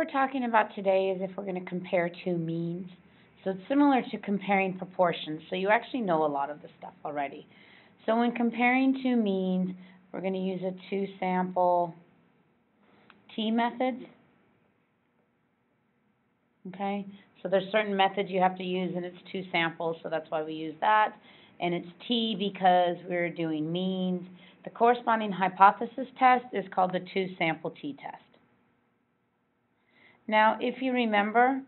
we're talking about today is if we're going to compare two means. So it's similar to comparing proportions. So you actually know a lot of this stuff already. So when comparing two means, we're going to use a two-sample T method. Okay? So there's certain methods you have to use, and it's two samples, so that's why we use that. And it's T because we're doing means. The corresponding hypothesis test is called the two-sample t-test. Now, if you remember,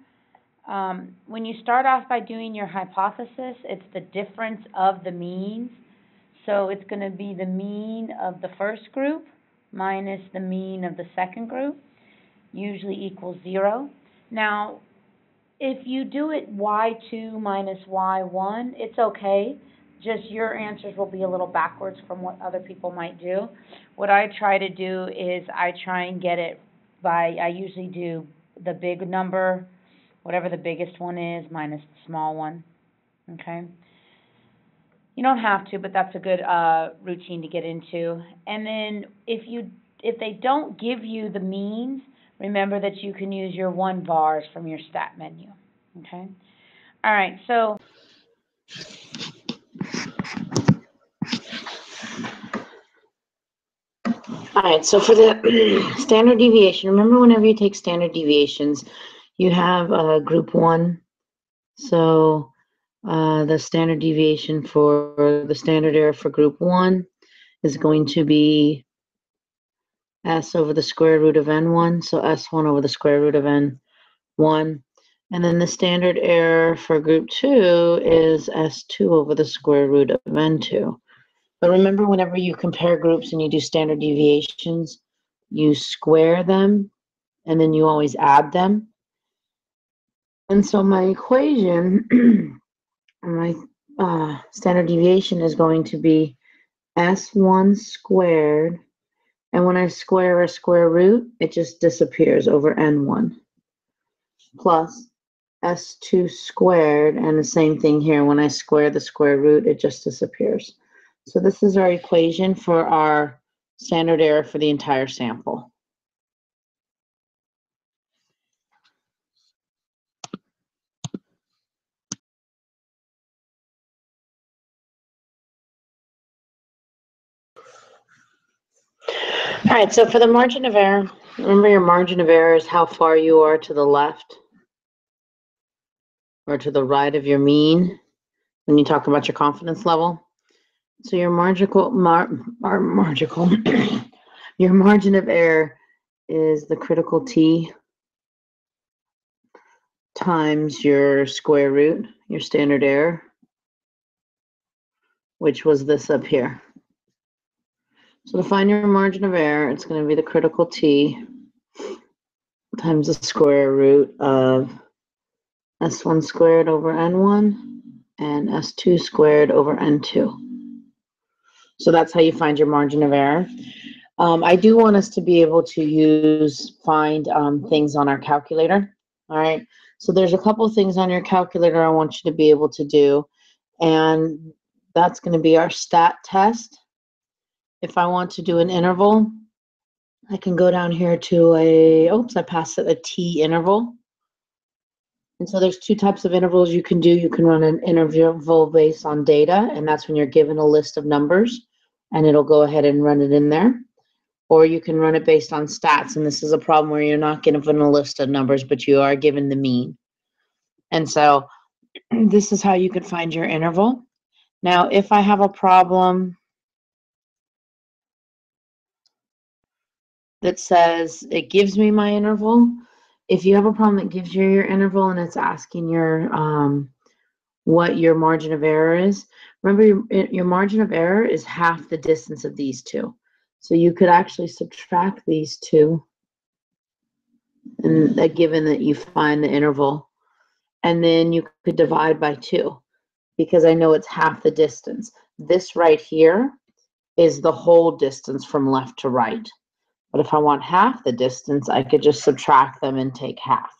when you start off by doing your hypothesis, it's the difference of the means. So it's going to be the mean of the first group minus the mean of the second group, usually equals 0. Now, if you do it y2 minus y1, it's okay. Just your answers will be a little backwards from what other people might do. What I try to do is I try and get it by, I usually do the big number, whatever the biggest one is, minus the small one, okay? You don't have to, but that's a good routine to get into. And then if they don't give you the means, remember that you can use your 1 bars from your stat menu, okay? All right, so all right, so for the standard deviation, remember whenever you take standard deviations, you have group 1. So the standard deviation for the standard error for group 1 is going to be S over the square root of N1, so S1 over the square root of N1. And then the standard error for group 2 is S2 over the square root of N2. But remember, whenever you compare groups and you do standard deviations, you square them, and then you always add them. And so my equation, my standard deviation is going to be S1 squared, and when I square a square root, it just disappears over N1, plus S2 squared, and the same thing here, when I square the square root, it just disappears. So this is our equation for our standard error for the entire sample. All right, so for the margin of error, remember your margin of error is how far you are to the left or to the right of your mean when you talk about your confidence level. So your your margin of error is the critical T times your square root, your standard error, which was this up here. So to find your margin of error, it's going to be the critical T times the square root of S1 squared over N1 and S2 squared over N2. So that's how you find your margin of error. I do want us to be able to find things on our calculator. All right. So there's a couple things on your calculator I want you to be able to do, and that's going to be our stat test. If I want to do an interval, I can go down here to I passed it, a T interval. And so there's two types of intervals you can do. You can run an interval based on data, and that's when you're given a list of numbers, and it'll go ahead and run it in there. Or you can run it based on stats, and this is a problem where you're not given a list of numbers, but you are given the mean. And so this is how you could find your interval. Now, if I have a problem that says it gives me my interval, if you have a problem that gives you your interval and it's asking your what your margin of error is, remember your margin of error is half the distance of these two. So you could actually subtract these two, and given that you find the interval, and then you could divide by 2, because I know it's half the distance. This right here is the whole distance from left to right. But if I want half the distance, I could just subtract them and take half.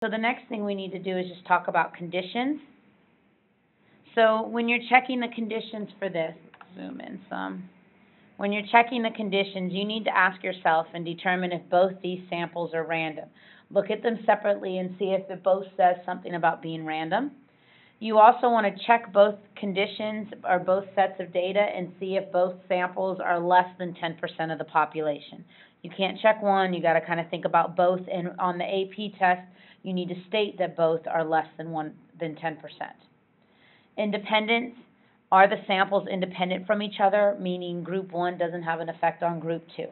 So the next thing we need to do is just talk about conditions. So when you're checking the conditions for this, zoom in some. when you're checking the conditions, you need to ask yourself and determine if both these samples are random. Look at them separately and see if it both says something about being random. You also want to check both conditions or both sets of data and see if both samples are less than 10% of the population. You can't check one, you got to kind of think about both, and on the AP test, you need to state that both are less than 10%. Independence, are the samples independent from each other, meaning group 1 doesn't have an effect on group 2,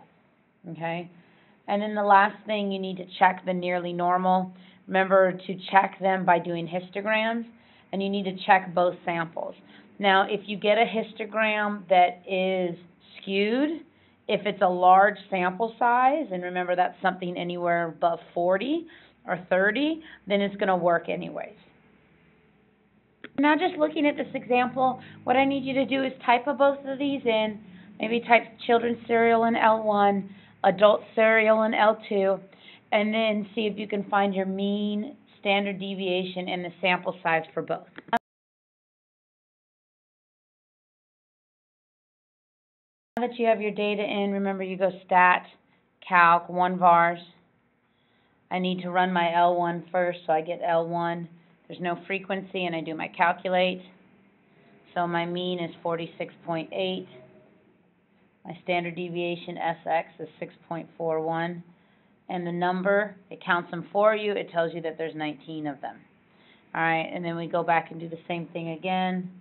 okay? And then the last thing, you need to check the nearly normal. Remember to check them by doing histograms, and you need to check both samples. Now, if you get a histogram that is skewed, if it's a large sample size, and remember that's something anywhere above 40 or 30, then it's going to work anyways. Now, just looking at this example, what I need you to do is type both of these in. Maybe type children's cereal in L1, adult cereal in L2, and then see if you can find your mean, standard deviation, and the sample size for both. Now that you have your data in, remember you go stat, calc, 1 vars. I need to run my L1 first, so I get L1. There's no frequency, and I do my calculate. So my mean is 46.8. My standard deviation, SX, is 6.41. And the number, it counts them for you. It tells you that there's 19 of them. All right, and then we go back and do the same thing again.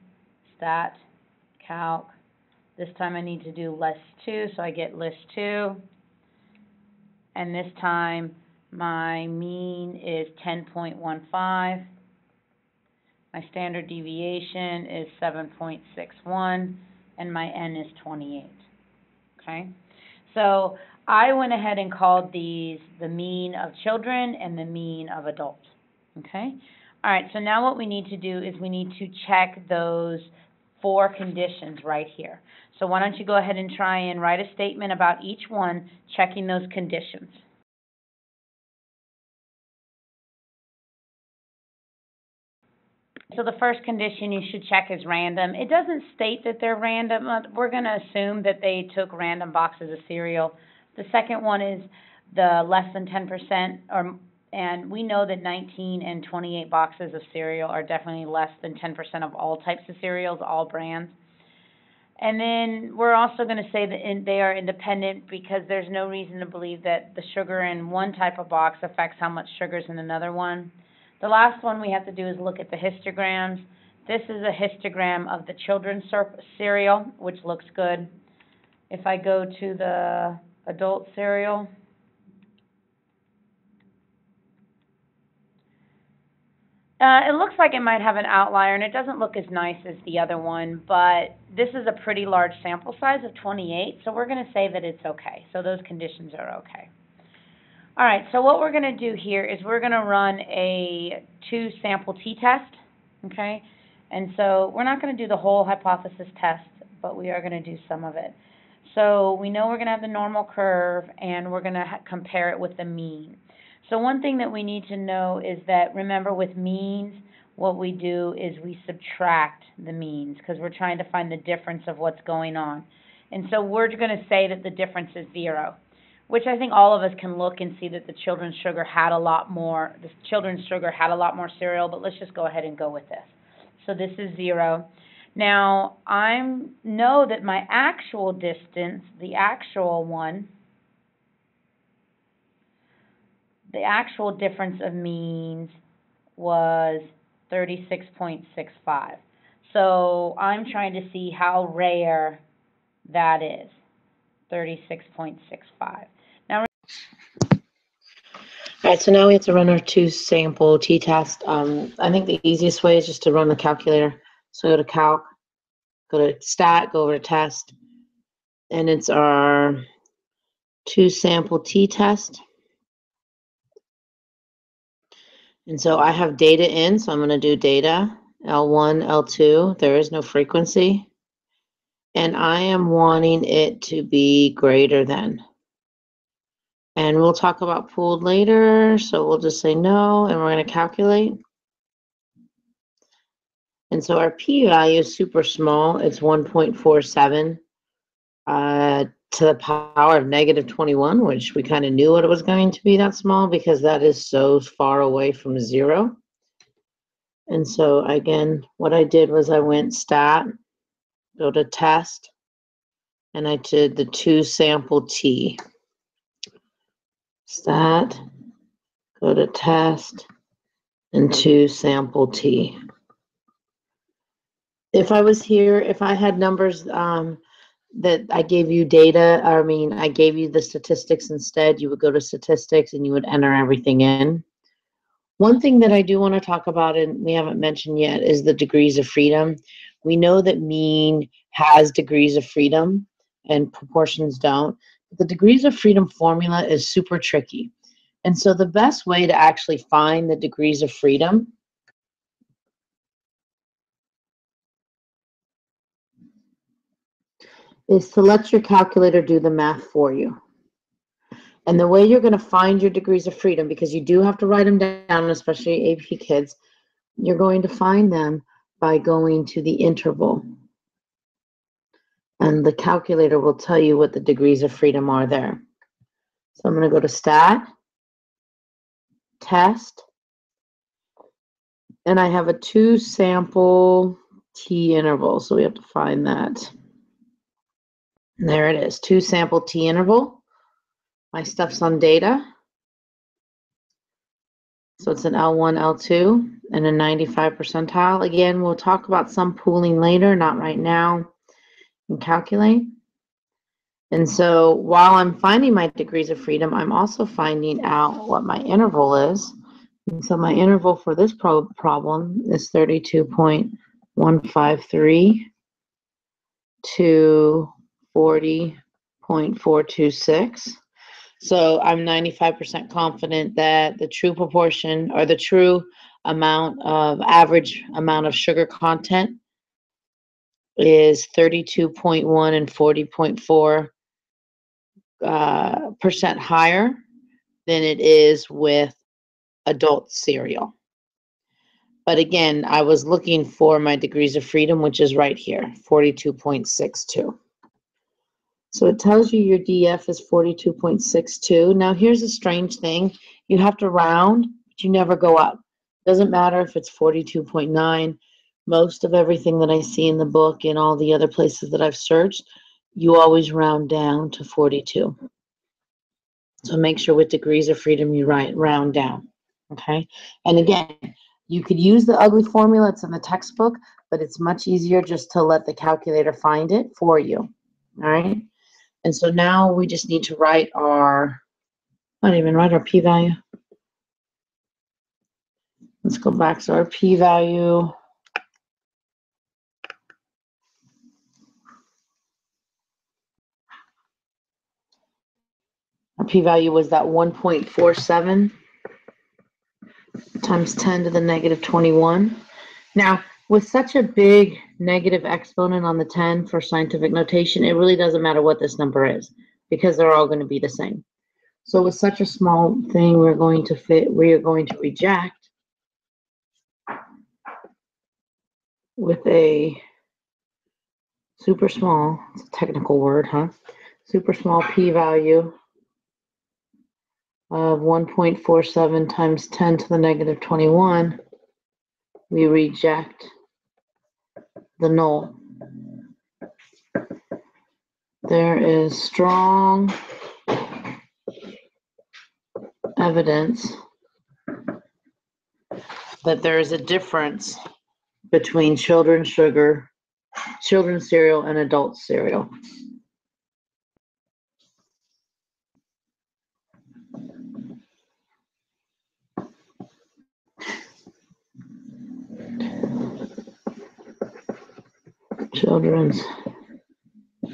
Stat, calc. This time I need to do list 2, so I get list 2. And this time my mean is 10.15. My standard deviation is 7.61, and my N is 28. Okay? So I went ahead and called these the mean of children and the mean of adults. Okay? All right, so now what we need to do is we need to check those 4 conditions right here. So why don't you go ahead and try and write a statement about each one, checking those conditions. So the first condition you should check is random. It doesn't state that they're random. We're going to assume that they took random boxes of cereal. The second one is the less than 10%, and we know that 19 and 28 boxes of cereal are definitely less than 10% of all types of cereals, all brands. And then we're also going to say that they are independent because there's no reason to believe that the sugar in one type of box affects how much sugar is in another one. The last one we have to do is look at the histograms. This is a histogram of the children's cereal, which looks good. If I go to the adult cereal, it looks like it might have an outlier, and it doesn't look as nice as the other one, but this is a pretty large sample size of 28, so we're going to say that it's okay. So those conditions are okay. All right, so what we're going to do here is we're going to run a 2-sample t-test, okay? And so we're not going to do the whole hypothesis test, but we are going to do some of it. So we know we're going to have the normal curve, and we're going to compare it with the mean. So one thing that we need to know is that, remember, with means, what we do is we subtract the means because we're trying to find the difference of what's going on. And so we're going to say that the difference is 0. Which I think all of us can look and see that the children's sugar had a lot more. The children's sugar had a lot more cereal, but let's just go ahead and go with this. So this is 0. Now I know that my actual distance, the actual difference of means was 36.65. So I'm trying to see how rare that is. 36.65. All right, so now we have to run our 2-sample t-test. I think the easiest way is just to run the calculator. So go to calc, go to stat, go over to test, and it's our 2-sample t-test. And so I have data in, so I'm going to do data, L1, L2. There is no frequency. And I am wanting it to be greater than. And we'll talk about pooled later, so we'll just say no, and we're going to calculate. And so our p-value is super small. It's 1.47. to the power of negative 21, which we kind of knew what it was going to be that small because that is so far away from 0. And so again, what I did was I went stat, go to test, and I did the 2 sample t. Stat, go to test, and 2 sample t. If I was here, if I had numbers that I gave you data, I gave you the statistics instead, you would go to statistics and you would enter everything in. One thing that I do want to talk about, and we haven't mentioned yet, is the degrees of freedom. We know that mean has degrees of freedom and proportions don't. But the degrees of freedom formula is super tricky. And so the best way to actually find the degrees of freedom is to let your calculator do the math for you. And the way you're going to find your degrees of freedom, because you do have to write them down, especially AP kids, you're going to find them by going to the interval. And the calculator will tell you what the degrees of freedom are there. So I'm going to go to stat, test, and I have a 2 sample t interval. So we have to find that. And there it is, 2 sample t interval. My stuff's on data. So it's an L1, L2, and a 95 percentile. Again, we'll talk about some pooling later, not right now, and calculate. And so while I'm finding my degrees of freedom, I'm also finding out what my interval is. And so my interval for this problem is 32.153 to 40.426. So I'm 95% confident that the true proportion or the true amount of average amount of sugar content is 32.1 and 40.4 percent higher than it is with adult cereal. But again, I was looking for my degrees of freedom, which is right here, 42.62. So it tells you your DF is 42.62. Now here's a strange thing. You have to round, but you never go up. Doesn't matter if it's 42.9. Most of everything that I see in the book and all the other places that I've searched, you always round down to 42. So make sure with degrees of freedom you round down, okay? And again, you could use the ugly formula, it's in the textbook, but it's much easier just to let the calculator find it for you, all right? And so now we just need to write our, not even write our p-value. Let's go back. So our p-value, was that 1.47 times 10 to the negative 21. Now, with such a big negative exponent on the 10 for scientific notation, it really doesn't matter what this number is because they're all going to be the same. So with such a small thing, we are going to reject with a super small, it's a technical word, huh? Super small p-value of 1.47 times 10 to the negative 21, we reject the null. There is strong evidence that there is a difference between children's cereal, and adult cereal. Children's,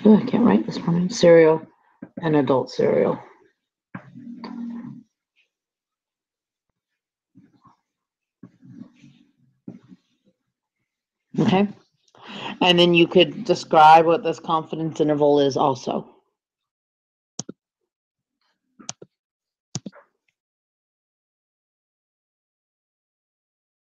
I can't write this one, cereal and adult cereal. Okay, and then you could describe what this confidence interval is also.